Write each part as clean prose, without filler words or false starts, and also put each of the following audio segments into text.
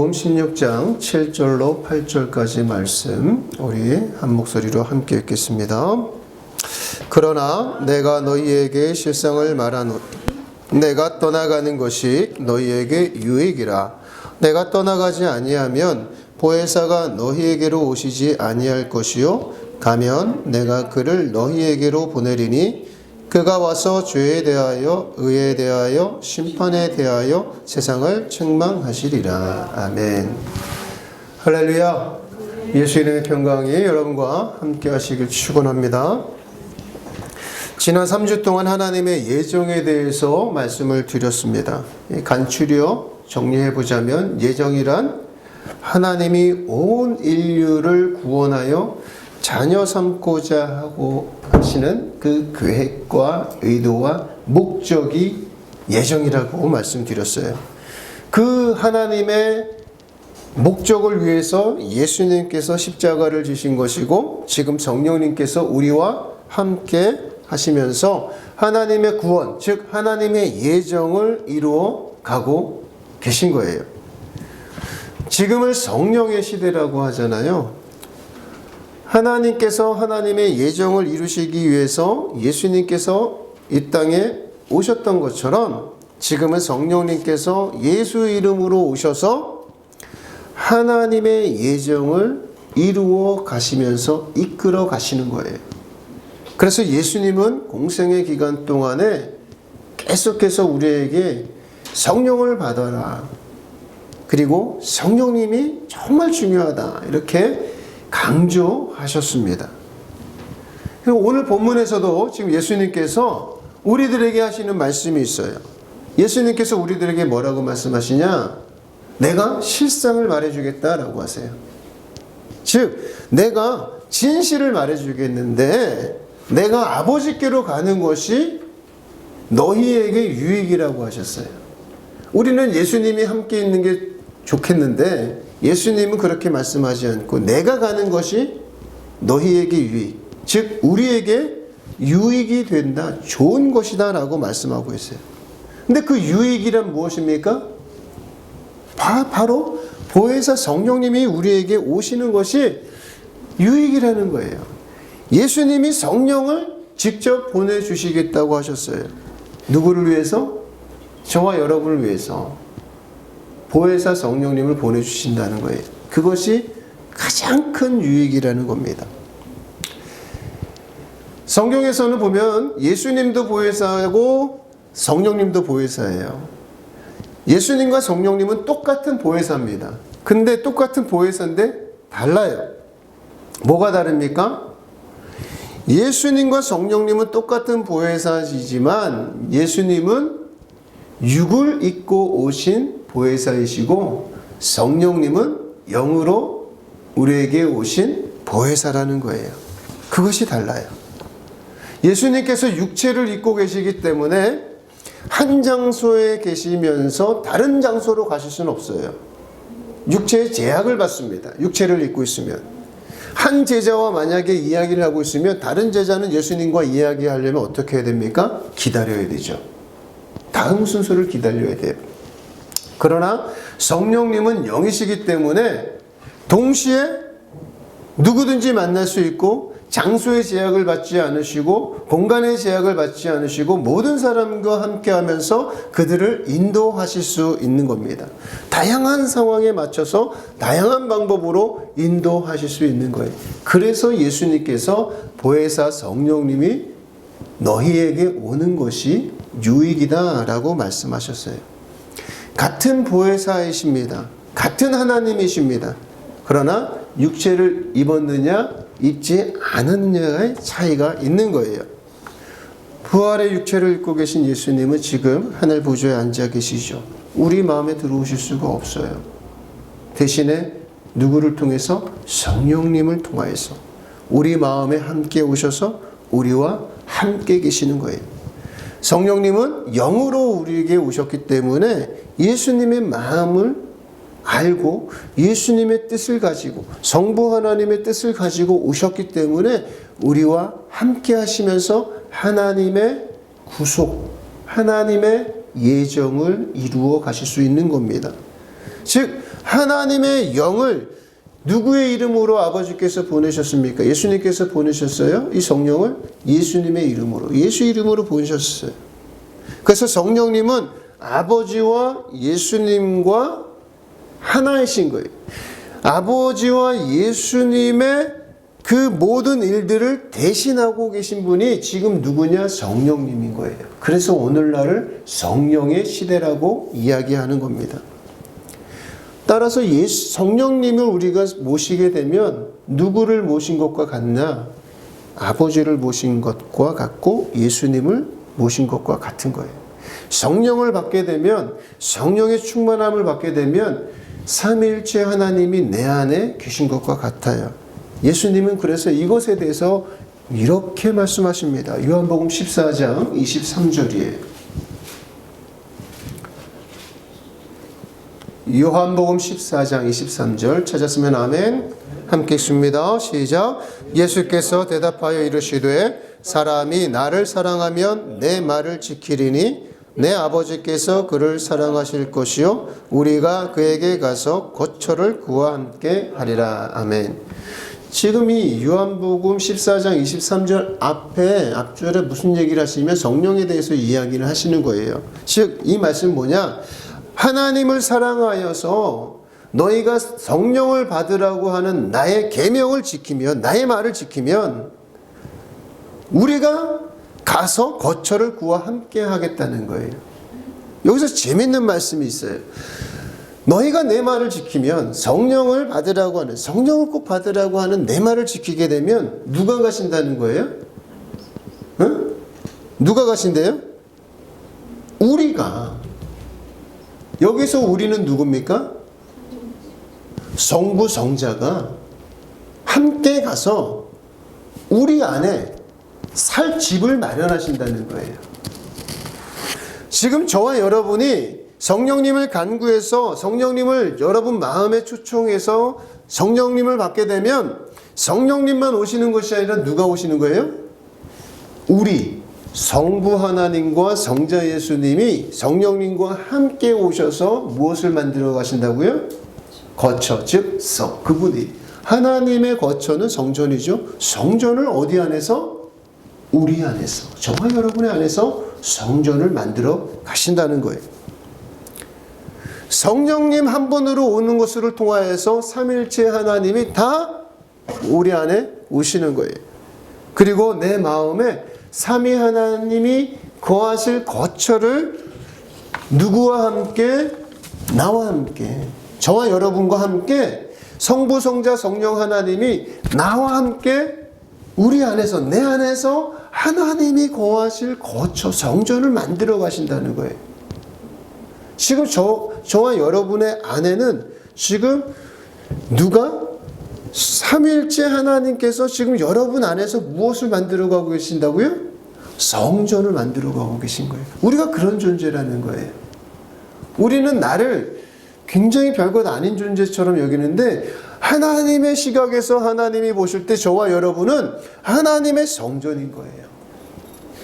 마태복음 16장 7절로 8절까지 말씀 우리 한 목소리로 함께 읽겠습니다. 그러나 내가 너희에게 실상을 말하노니 내가 떠나가는 것이 너희에게 유익이라. 내가 떠나가지 아니하면 보혜사가 너희에게로 오시지 아니할 것이요 가면 내가 그를 너희에게로 보내리니 그가 와서 죄에 대하여 의에 대하여 심판에 대하여 세상을 책망하시리라. 아멘. 할렐루야. 예수 이름의 평강이 여러분과 함께 하시길 축원합니다. 지난 3주 동안 하나님의 예정에 대해서 말씀을 드렸습니다. 간추려 정리해보자면 예정이란 하나님이 온 인류를 구원하여 자녀 삼고자 하고 하시는 그 계획과 의도와 목적이 예정이라고 말씀드렸어요. 그 하나님의 목적을 위해서 예수님께서 십자가를 지신 것이고 지금 성령님께서 우리와 함께 하시면서 하나님의 구원, 즉 하나님의 예정을 이루어 가고 계신 거예요. 지금을 성령의 시대라고 하잖아요. 하나님께서 하나님의 예정을 이루시기 위해서 예수님께서 이 땅에 오셨던 것처럼 지금은 성령님께서 예수 이름으로 오셔서 하나님의 예정을 이루어 가시면서 이끌어 가시는 거예요. 그래서 예수님은 공생의 기간 동안에 계속해서 우리에게 성령을 받아라. 그리고 성령님이 정말 중요하다. 이렇게 강조하셨습니다. 그리고 오늘 본문에서도 지금 예수님께서 우리들에게 하시는 말씀이 있어요. 예수님께서 우리들에게 뭐라고 말씀하시냐? 내가 실상을 말해주겠다라고 하세요. 즉, 내가 진실을 말해주겠는데 내가 아버지께로 가는 것이 너희에게 유익이라고 하셨어요. 우리는 예수님이 함께 있는 게 좋겠는데 예수님은 그렇게 말씀하지 않고 내가 가는 것이 너희에게 유익, 즉 우리에게 유익이 된다, 좋은 것이다 라고 말씀하고 있어요. 근데 그 유익이란 무엇입니까? 바로 보혜사 성령님이 우리에게 오시는 것이 유익이라는 거예요. 예수님이 성령을 직접 보내주시겠다고 하셨어요. 누구를 위해서? 저와 여러분을 위해서 보혜사 성령님을 보내주신다는 거예요. 그것이 가장 큰 유익이라는 겁니다. 성경에서는 보면 예수님도 보혜사고 성령님도 보혜사예요. 예수님과 성령님은 똑같은 보혜사입니다. 근데 똑같은 보혜사인데 달라요. 뭐가 다릅니까? 예수님과 성령님은 똑같은 보혜사이지만 예수님은 육을 입고 오신 보혜사이시고 성령님은 영으로 우리에게 오신 보혜사라는 거예요. 그것이 달라요. 예수님께서 육체를 입고 계시기 때문에 한 장소에 계시면서 다른 장소로 가실 수는 없어요. 육체의 제약을 받습니다. 육체를 입고 있으면. 한 제자와 만약에 이야기를 하고 있으면 다른 제자는 예수님과 이야기하려면 어떻게 해야 됩니까? 기다려야 되죠. 다음 순서를 기다려야 돼요. 그러나 성령님은 영이시기 때문에 동시에 누구든지 만날 수 있고 장소의 제약을 받지 않으시고 공간의 제약을 받지 않으시고 모든 사람과 함께 하면서 그들을 인도하실 수 있는 겁니다. 다양한 상황에 맞춰서 다양한 방법으로 인도하실 수 있는 거예요. 그래서 예수님께서 보혜사 성령님이 너희에게 오는 것이 유익이다 라고 말씀하셨어요. 같은 보혜사이십니다. 같은 하나님이십니다. 그러나 육체를 입었느냐 입지 않았느냐의 차이가 있는 거예요. 부활의 육체를 입고 계신 예수님은 지금 하늘 보좌에 앉아 계시죠. 우리 마음에 들어오실 수가 없어요. 대신에 누구를 통해서? 성령님을 통하여서 우리 마음에 함께 오셔서 우리와 함께 계시는 거예요. 성령님은 영으로 우리에게 오셨기 때문에 예수님의 마음을 알고 예수님의 뜻을 가지고 성부 하나님의 뜻을 가지고 오셨기 때문에 우리와 함께 하시면서 하나님의 구속, 하나님의 예정을 이루어 가실 수 있는 겁니다. 즉 하나님의 영을 누구의 이름으로 아버지께서 보내셨습니까? 예수님께서 보내셨어요? 이 성령을 예수님의 이름으로, 예수 이름으로 보내셨어요. 그래서 성령님은 아버지와 예수님과 하나이신 거예요. 아버지와 예수님의 그 모든 일들을 대신하고 계신 분이 지금 누구냐? 성령님인 거예요. 그래서 오늘날을 성령의 시대라고 이야기하는 겁니다. 따라서 성령님을 우리가 모시게 되면 누구를 모신 것과 같나? 아버지를 모신 것과 같고 예수님을 모신 것과 같은 거예요. 성령을 받게 되면, 성령의 충만함을 받게 되면 삼위일체 하나님이 내 안에 계신 것과 같아요. 예수님은 그래서 이것에 대해서 이렇게 말씀하십니다. 요한복음 14장 23절이에요. 요한복음 14장 23절 찾았으면 아멘. 함께 읽습니다. 시작. 예수께서 대답하여 이르시되 사람이 나를 사랑하면 내 말을 지키리니 내 아버지께서 그를 사랑하실 것이요 우리가 그에게 가서 거처를 그와 함께 하리라. 아멘. 지금 이 요한복음 14장 23절 앞절에 무슨 얘기를 하시면 성령에 대해서 이야기를 하시는 거예요. 즉 이 말씀은 뭐냐? 하나님을 사랑하여서 너희가 성령을 받으라고 하는 나의 계명을 지키면, 나의 말을 지키면 우리가 가서 거처를 그와 함께 하겠다는 거예요. 여기서 재밌는 말씀이 있어요. 너희가 내 말을 지키면, 성령을 받으라고 하는, 성령을 꼭 받으라고 하는 내 말을 지키게 되면 누가 가신다는 거예요? 응? 누가 가신대요? 우리가. 여기서 우리는 누굽니까? 성부, 성자가 함께 가서 우리 안에 살 집을 마련하신다는 거예요. 지금 저와 여러분이 성령님을 간구해서 성령님을 여러분 마음에 초청해서 성령님을 받게 되면 성령님만 오시는 것이 아니라 누가 오시는 거예요? 우리 성부 하나님과 성자 예수님이 성령님과 함께 오셔서 무엇을 만들어 가신다고요? 거처, 즉 성. 그분이 하나님의 거처는 성전이죠. 성전을 어디 안에서? 우리 안에서, 저와 여러분의 안에서 성전을 만들어 가신다는 거예요. 성령님 한 분으로 오는 것을 통하여서 삼일체 하나님이 다 우리 안에 오시는 거예요. 그리고 내 마음에 삼위 하나님이 거하실 거처를 누구와 함께? 나와 함께, 저와 여러분과 함께 성부, 성자, 성령 하나님이 나와 함께 우리 안에서, 내 안에서 하나님이 거하실 거처, 성전을 만들어 가신다는 거예요. 지금 저와 여러분의 안에는 지금 누가? 삼위일체 하나님께서 지금 여러분 안에서 무엇을 만들어 가고 계신다고요? 성전을 만들어 가고 계신 거예요. 우리가 그런 존재라는 거예요. 우리는 나를 굉장히 별것 아닌 존재처럼 여기는데 하나님의 시각에서 하나님이 보실 때 저와 여러분은 하나님의 성전인 거예요.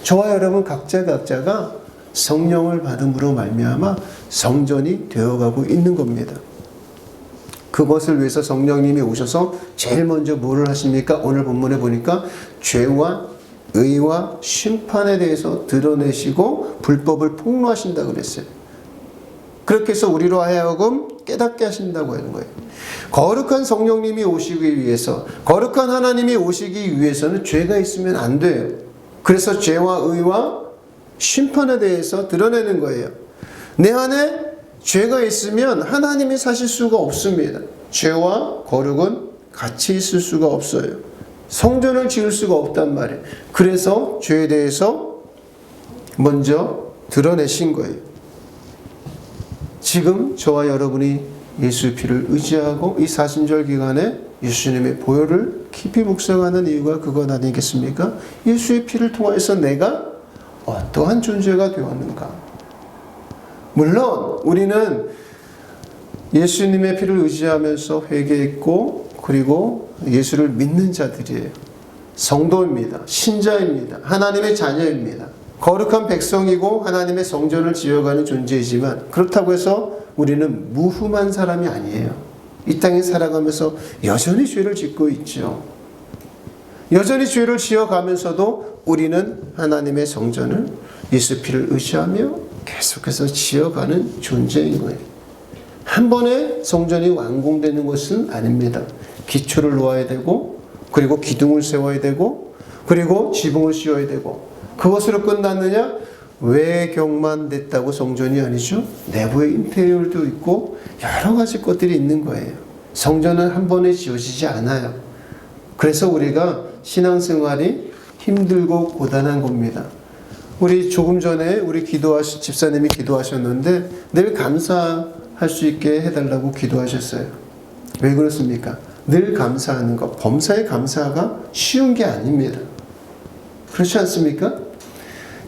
저와 여러분 각자가 성령을 받음으로 말미암아 성전이 되어가고 있는 겁니다. 그것을 위해서 성령님이 오셔서 제일 먼저 뭐를 하십니까? 오늘 본문에 보니까 죄와 의와 심판에 대해서 드러내시고 불법을 폭로하신다고 그랬어요. 그렇게 해서 우리로 하여금 깨닫게 하신다고 하는 거예요. 거룩한 성령님이 오시기 위해서, 거룩한 하나님이 오시기 위해서는 죄가 있으면 안 돼요. 그래서 죄와 의와 심판에 대해서 드러내는 거예요. 내 안에 죄가 있으면 하나님이 사실 수가 없습니다. 죄와 거룩은 같이 있을 수가 없어요. 성전을 지을 수가 없단 말이에요. 그래서 죄에 대해서 먼저 드러내신 거예요. 지금 저와 여러분이 예수의 피를 의지하고 이 사순절 기간에 예수님의 보혈을 깊이 묵상하는 이유가 그것 아니겠습니까? 예수의 피를 통해서 내가 어떠한 존재가 되었는가? 물론 우리는 예수님의 피를 의지하면서 회개했고 그리고 예수를 믿는 자들이에요. 성도입니다. 신자입니다. 하나님의 자녀입니다. 거룩한 백성이고 하나님의 성전을 지어가는 존재이지만 그렇다고 해서 우리는 무흠한 사람이 아니에요. 이 땅에 살아가면서 여전히 죄를 짓고 있죠. 여전히 죄를 지어가면서도 우리는 하나님의 성전을 예수 피를 의지하며 계속해서 지어가는 존재인 거예요. 한 번에 성전이 완공되는 것은 아닙니다. 기초를 놓아야 되고, 그리고 기둥을 세워야 되고, 그리고 지붕을 씌워야 되고, 그것으로 끝났느냐? 외경만 됐다고 성전이 아니죠. 내부의 인테리어도 있고 여러 가지 것들이 있는 거예요. 성전은 한 번에 지어지지 않아요. 그래서 우리가 신앙생활이 힘들고 고단한 겁니다. 우리 조금 전에 우리 집사님이 기도하셨는데 늘 감사할 수 있게 해달라고 기도하셨어요. 왜 그렇습니까? 늘 감사하는 것, 범사에 감사가 쉬운 게 아닙니다. 그렇지 않습니까?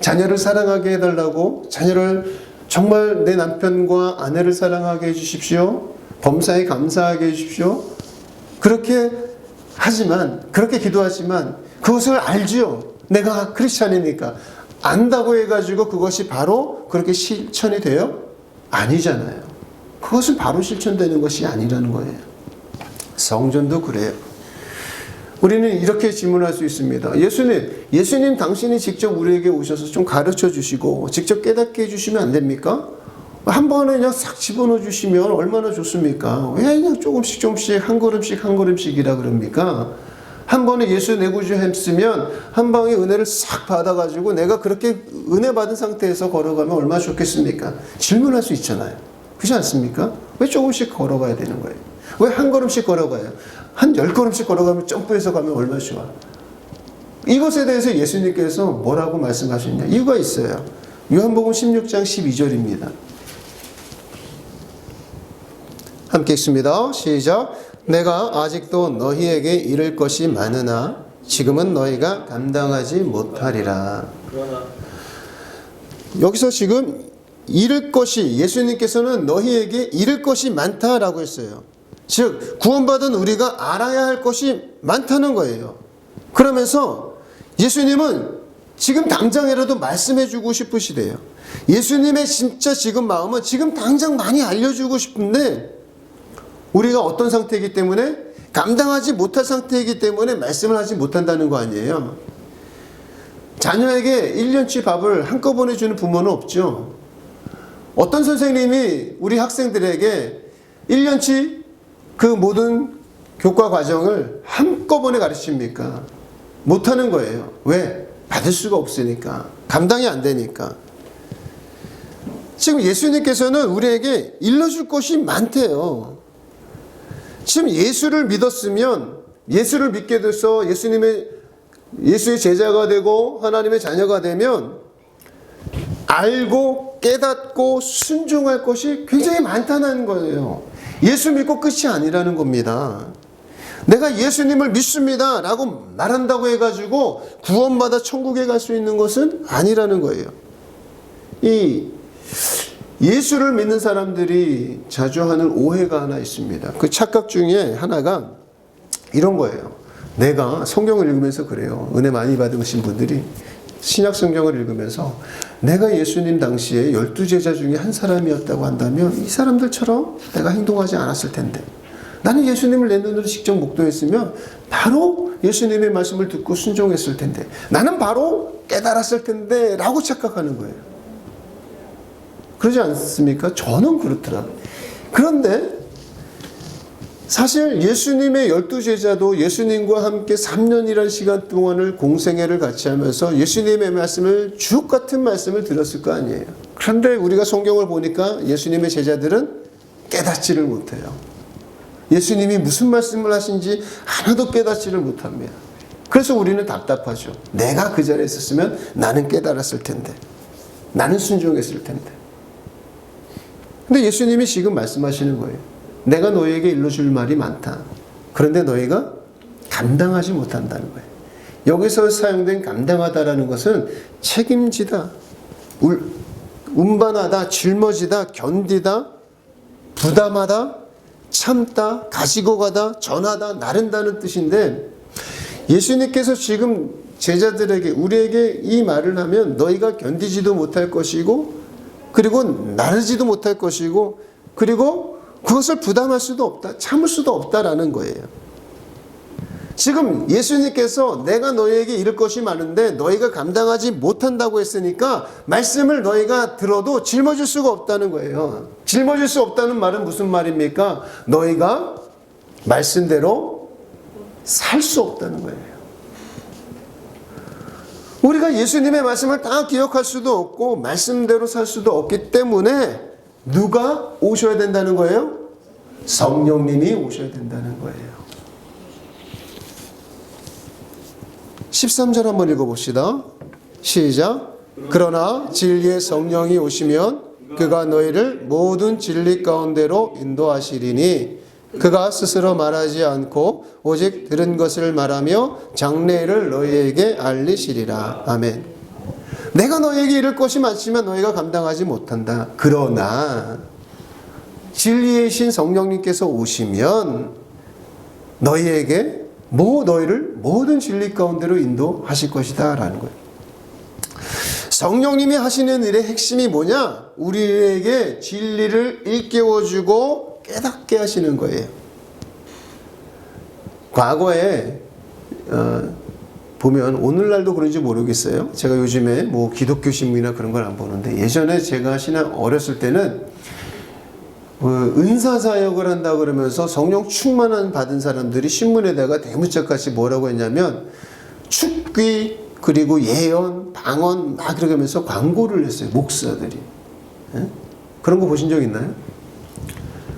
자녀를 사랑하게 해달라고, 자녀를 정말 내 남편과 아내를 사랑하게 해주십시오. 범사에 감사하게 해주십시오. 그렇게 하지만, 그렇게 기도하지만 그것을 알지요. 내가 크리스찬이니까. 안다고 해가지고 그것이 바로 그렇게 실천이 돼요? 아니잖아요. 그것은 바로 실천되는 것이 아니라는 거예요. 성전도 그래요. 우리는 이렇게 질문할 수 있습니다. 예수님 당신이 직접 우리에게 오셔서 좀 가르쳐 주시고 직접 깨닫게 해주시면 안 됩니까? 한 번에 그냥 싹 집어넣어 주시면 얼마나 좋습니까? 왜 그냥 조금씩 한 걸음씩이라 그럽니까? 한 번에 예수 내 구주 했으면 한 방에 은혜를 싹 받아가지고 내가 그렇게 은혜 받은 상태에서 걸어가면 얼마나 좋겠습니까? 질문할 수 있잖아요. 그렇지 않습니까? 왜 조금씩 걸어가야 되는 거예요? 왜 한 걸음씩 걸어가요? 한 10걸음씩 걸어가면 점프해서 가면 얼마나 좋아. 이것에 대해서 예수님께서 뭐라고 말씀하셨냐? 이유가 있어요. 요한복음 16장 12절입니다. 함께 읽습니다. 시작. 내가 아직도 너희에게 이를 것이 많으나 지금은 너희가 감당하지 못하리라. 여기서 지금 이를 것이, 예수님께서는 너희에게 이를 것이 많다라고 했어요. 즉 구원받은 우리가 알아야 할 것이 많다는 거예요. 그러면서 예수님은 지금 당장이라도 말씀해 주고 싶으시대요. 예수님의 진짜 지금 마음은 지금 당장 많이 알려주고 싶은데 우리가 어떤 상태이기 때문에, 감당하지 못할 상태이기 때문에 말씀을 하지 못한다는 거 아니에요. 자녀에게 1년치 밥을 한꺼번에 주는 부모는 없죠. 어떤 선생님이 우리 학생들에게 1년치 그 모든 교과 과정을 한꺼번에 가르칩니까? 못하는 거예요. 왜? 받을 수가 없으니까. 감당이 안 되니까. 지금 예수님께서는 우리에게 일러줄 것이 많대요. 지금 예수를 믿었으면, 예수를 믿게 돼서 예수의 제자가 되고 하나님의 자녀가 되면 알고 깨닫고 순종할 것이 굉장히 많다는 거예요. 예수 믿고 끝이 아니라는 겁니다. 내가 예수님을 믿습니다 라고 말한다고 해가지고 구원받아 천국에 갈 수 있는 것은 아니라는 거예요. 이 예수를 믿는 사람들이 자주 하는 오해가 하나 있습니다. 그 착각 중에 하나가 이런 거예요. 내가 성경을 읽으면서 그래요. 은혜 많이 받으신 분들이 신약 성경을 읽으면서 내가 예수님 당시에 12제자 중에 한 사람이었다고 한다면 이 사람들처럼 내가 행동하지 않았을 텐데, 나는 예수님을 내 눈으로 직접 목도했으면 바로 예수님의 말씀을 듣고 순종했을 텐데, 나는 바로 깨달았을 텐데 라고 착각하는 거예요. 그러지 않습니까? 저는 그렇더라고요. 그런데 사실 예수님의 12제자도 예수님과 함께 3년이라는 시간 동안을 공생애를 같이 하면서 예수님의 말씀을, 주옥 같은 말씀을 들었을 거 아니에요. 그런데 우리가 성경을 보니까 예수님의 제자들은 깨닫지를 못해요. 예수님이 무슨 말씀을 하신지 하나도 깨닫지를 못합니다. 그래서 우리는 답답하죠. 내가 그 자리에 있었으면 나는 깨달았을 텐데, 나는 순종했을 텐데. 근데 예수님이 지금 말씀하시는 거예요. 내가 너희에게 일러줄 말이 많다. 그런데 너희가 감당하지 못한다는 거예요. 여기서 사용된 감당하다라는 것은 책임지다, 운반하다, 짊어지다, 견디다, 부담하다, 참다, 가지고 가다, 전하다, 나른다는 뜻인데, 예수님께서 지금 제자들에게, 우리에게 이 말을 하면 너희가 견디지도 못할 것이고, 그리고 나르지도 못할 것이고, 그리고 그것을 부담할 수도 없다. 참을 수도 없다라는 거예요. 지금 예수님께서 내가 너희에게 이를 것이 많은데 너희가 감당하지 못한다고 했으니까 말씀을 너희가 들어도 짊어질 수가 없다는 거예요. 짊어질 수 없다는 말은 무슨 말입니까? 너희가 말씀대로 살 수 없다는 거예요. 우리가 예수님의 말씀을 다 기억할 수도 없고 말씀대로 살 수도 없기 때문에 누가 오셔야 된다는 거예요? 성령님이 오셔야 된다는 거예요. 13절 한번 읽어봅시다. 시작. 그러나 진리의 성령이 오시면 그가 너희를 모든 진리 가운데로 인도하시리니 그가 스스로 말하지 않고 오직 들은 것을 말하며 장래를 너희에게 알리시리라. 아멘. 내가 너희에게 이를 것이 많지만 너희가 감당하지 못한다. 그러나 진리의 신 성령님께서 오시면 너희에게 너희를 모든 진리 가운데로 인도하실 것이다 라는 거예요. 성령님이 하시는 일의 핵심이 뭐냐? 우리에게 진리를 일깨워주고 깨닫게 하시는 거예요. 과거에 보면 오늘날도 그런지 모르겠어요. 제가 요즘에 뭐 기독교 신문이나 그런 걸 안 보는데 예전에 제가 신앙 어렸을 때는 은사 사역을 한다 그러면서 성령 충만한 받은 사람들이 신문에다가 대문짝같이 뭐라고 했냐면 축귀 그리고 예언, 방언 막 그렇게 하면서 광고를 했어요. 목사들이. 예? 그런 거 보신 적 있나요?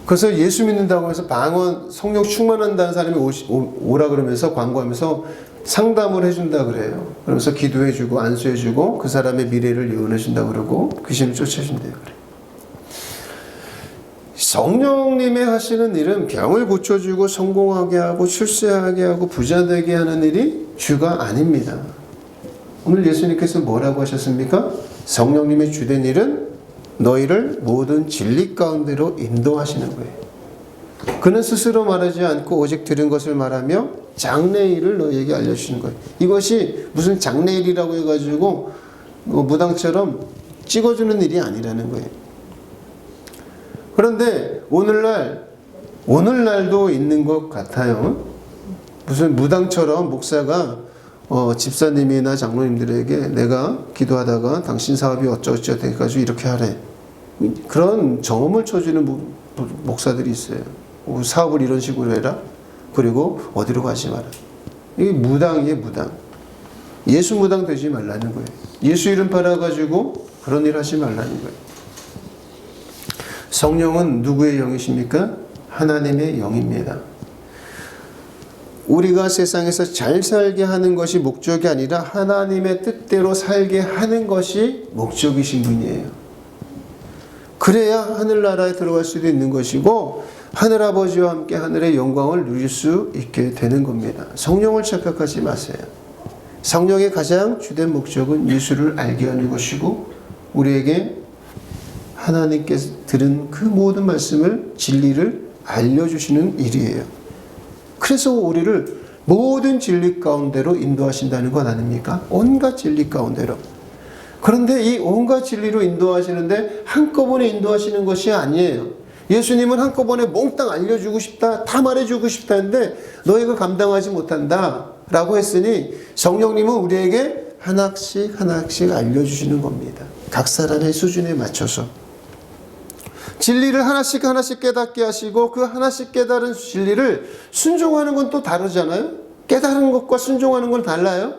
그래서 예수 믿는다고 해서 방언, 성령 충만한다는 사람이 오라 그러면서 광고하면서 상담을 해준다 그래요. 그러면서 기도해주고 안수해주고 그 사람의 미래를 예언해준다 그러고 귀신을 쫓아준대요. 그래요. 성령님의 하시는 일은 병을 고쳐주고 성공하게 하고 출세하게 하고 부자 되게 하는 일이 주가 아닙니다. 오늘 예수님께서 뭐라고 하셨습니까? 성령님의 주된 일은 너희를 모든 진리 가운데로 인도하시는 거예요. 그는 스스로 말하지 않고 오직 들은 것을 말하며 장래일을 너희에게 알려주시는 거예요. 이것이 무슨 장래일이라고 해가지고 무당처럼 찍어주는 일이 아니라는 거예요. 그런데 오늘날도 있는 것 같아요. 무슨 무당처럼 목사가 집사님이나 장로님들에게 내가 기도하다가 당신 사업이 어쩌고저쩌고 해가지고 이렇게 하래. 그런 정음을 쳐주는 목사들이 있어요. 사업을 이런 식으로 해라. 그리고 어디로 가지 마라. 이게 무당이에요, 무당. 예수 무당 되지 말라는 거예요. 예수 이름 팔아가지고 그런 일 하지 말라는 거예요. 성령은 누구의 영이십니까? 하나님의 영입니다. 우리가 세상에서 잘 살게 하는 것이 목적이 아니라 하나님의 뜻대로 살게 하는 것이 목적이신 분이에요. 그래야 하늘나라에 들어갈 수도 있는 것이고 하늘아버지와 함께 하늘의 영광을 누릴 수 있게 되는 겁니다. 성령을 착각하지 마세요. 성령의 가장 주된 목적은 예수를 알게 하는 것이고 우리에게 하나님께서 들은 그 모든 말씀을 진리를 알려주시는 일이에요. 그래서 우리를 모든 진리 가운데로 인도하신다는 건 아닙니까? 온갖 진리 가운데로. 그런데 이 온갖 진리로 인도하시는데 한꺼번에 인도하시는 것이 아니에요. 예수님은 한꺼번에 몽땅 알려주고 싶다, 다 말해주고 싶다 했는데 너희가 감당하지 못한다 라고 했으니 성령님은 우리에게 하나씩 하나씩 알려주시는 겁니다. 각 사람의 수준에 맞춰서. 진리를 하나씩 하나씩 깨닫게 하시고 그 하나씩 깨달은 진리를 순종하는 건 또 다르잖아요. 깨달은 것과 순종하는 건 달라요.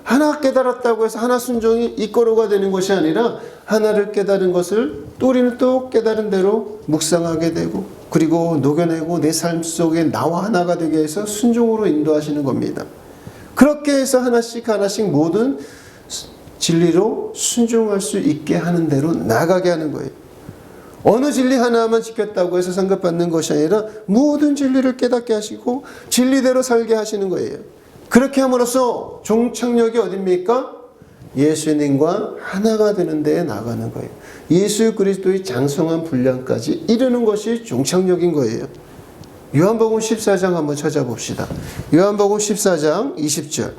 하나 깨달았다고 해서 하나 순종이 이꼬로가 되는 것이 아니라 하나를 깨달은 것을 또 우리는 또 깨달은 대로 묵상하게 되고 그리고 녹여내고 내 삶 속에 나와 하나가 되게 해서 순종으로 인도하시는 겁니다. 그렇게 해서 하나씩 하나씩 모든 진리로 순종할 수 있게 하는 대로 나가게 하는 거예요. 어느 진리 하나만 지켰다고 해서 상급받는 것이 아니라 모든 진리를 깨닫게 하시고 진리대로 살게 하시는 거예요. 그렇게 함으로써 종착역이 어딥니까? 예수님과 하나가 되는 데에 나가는 거예요. 예수 그리스도의 장성한 분량까지 이르는 것이 종착역인 거예요. 요한복음 14장 한번 찾아봅시다. 요한복음 14장 20절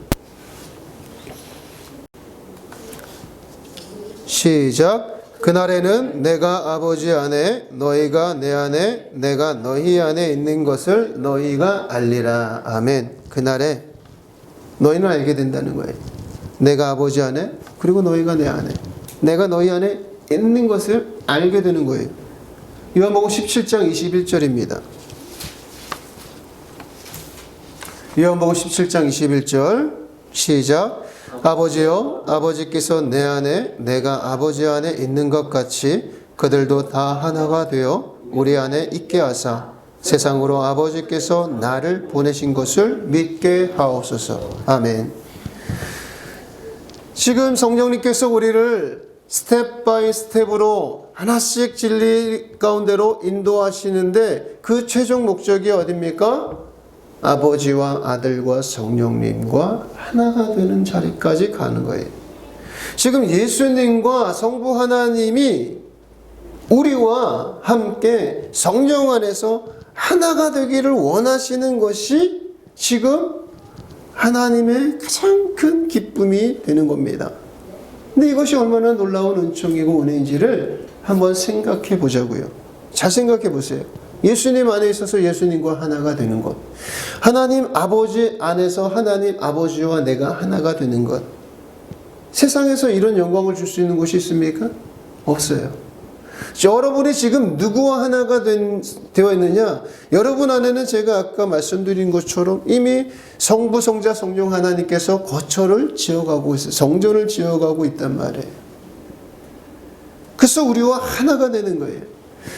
시작. 그날에는 내가 아버지 안에 너희가 내 안에 내가 너희 안에 있는 것을 너희가 알리라. 아멘. 그날에 너희는 알게 된다는 거예요. 내가 아버지 안에 그리고 너희가 내 안에 내가 너희 안에 있는 것을 알게 되는 거예요. 요한복음 17장 21절입니다. 요한복음 17장 21절 시작. 아버지여 아버지께서 내 안에 내가 아버지 안에 있는 것 같이 그들도 다 하나가 되어 우리 안에 있게 하사 세상으로 아버지께서 나를 보내신 것을 믿게 하옵소서. 아멘. 지금 성령님께서 우리를 스텝 바이 스텝으로 하나씩 진리 가운데로 인도하시는데 그 최종 목적이 어디입니까? 아버지와 아들과 성령님과 하나가 되는 자리까지 가는 거예요. 지금 예수님과 성부 하나님이 우리와 함께 성령 안에서 하나가 되기를 원하시는 것이 지금 하나님의 가장 큰 기쁨이 되는 겁니다. 근데 이것이 얼마나 놀라운 은총이고 은혜인지를 한번 생각해 보자고요. 잘 생각해 보세요. 예수님 안에 있어서 예수님과 하나가 되는 것. 하나님 아버지 안에서 하나님 아버지와 내가 하나가 되는 것. 세상에서 이런 영광을 줄 수 있는 곳이 있습니까? 없어요. 여러분이 지금 누구와 하나가 되어 있느냐? 여러분 안에는 제가 아까 말씀드린 것처럼 이미 성부, 성자, 성령 하나님께서 거처를 지어가고 있어요. 성전을 지어가고 있단 말이에요. 그래서 우리와 하나가 되는 거예요.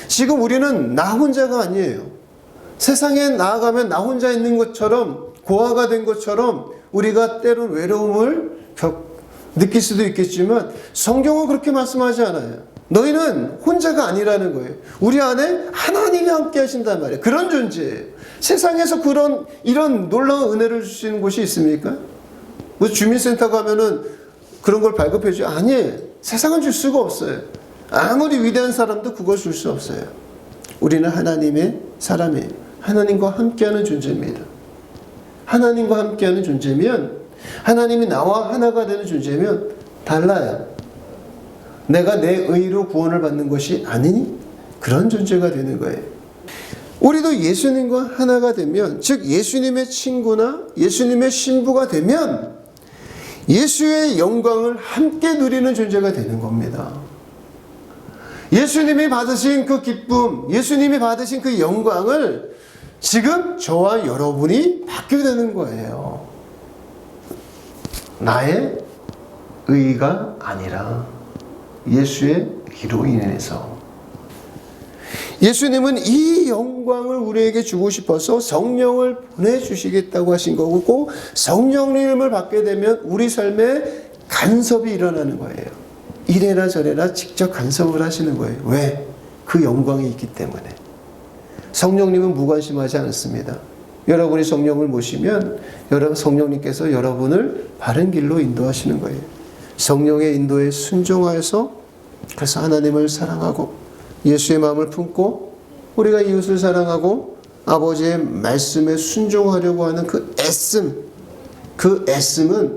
지금 우리는 나 혼자가 아니에요. 세상에 나아가면 나 혼자 있는 것처럼 고아가 된 것처럼 우리가 때론 외로움을 느낄 수도 있겠지만 성경은 그렇게 말씀하지 않아요. 너희는 혼자가 아니라는 거예요. 우리 안에 하나님이 함께 하신단 말이에요. 그런 존재예요. 세상에서 이런 놀라운 은혜를 주시는 곳이 있습니까? 뭐 주민센터 가면은 그런 걸 발급해 줘요? 아니에요. 세상은 줄 수가 없어요. 아무리 위대한 사람도 그걸 줄 수 없어요. 우리는 하나님의 사람이에요. 하나님과 함께하는 존재입니다. 하나님과 함께하는 존재면, 하나님이 나와 하나가 되는 존재면 달라요. 내가 내 의로 구원을 받는 것이 아니니 그런 존재가 되는 거예요. 우리도 예수님과 하나가 되면, 즉 예수님의 친구나 예수님의 신부가 되면 예수의 영광을 함께 누리는 존재가 되는 겁니다. 예수님이 받으신 그 기쁨, 예수님이 받으신 그 영광을 지금 저와 여러분이 받게 되는 거예요. 나의 의가 아니라 예수의 의로 인해서. 예수님은 이 영광을 우리에게 주고 싶어서 성령을 보내주시겠다고 하신 거고, 성령님을 받게 되면 우리 삶에 간섭이 일어나는 거예요. 이래라 저래라 직접 간섭을 하시는 거예요. 왜? 그 영광이 있기 때문에. 성령님은 무관심하지 않습니다. 여러분이 성령을 모시면 성령님께서 여러분을 바른 길로 인도하시는 거예요. 성령의 인도에 순종하여서, 그래서 하나님을 사랑하고 예수의 마음을 품고 우리가 이웃을 사랑하고 아버지의 말씀에 순종하려고 하는 그 애씀은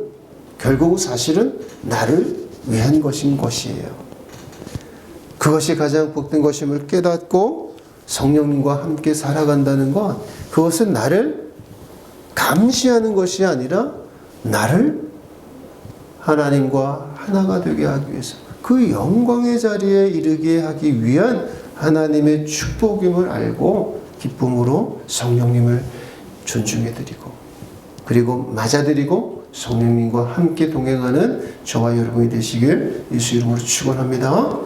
결국 사실은 나를 위한 것인 것이에요. 그것이 가장 복된 것임을 깨닫고 성령님과 함께 살아간다는 것, 그것은 나를 감시하는 것이 아니라 나를 하나님과 하나가 되게 하기 위해서, 그 영광의 자리에 이르게 하기 위한 하나님의 축복임을 알고 기쁨으로 성령님을 존중해드리고 그리고 맞아드리고 성령님과 함께 동행하는 저와 여러분이 되시길 예수 이름으로 축원합니다.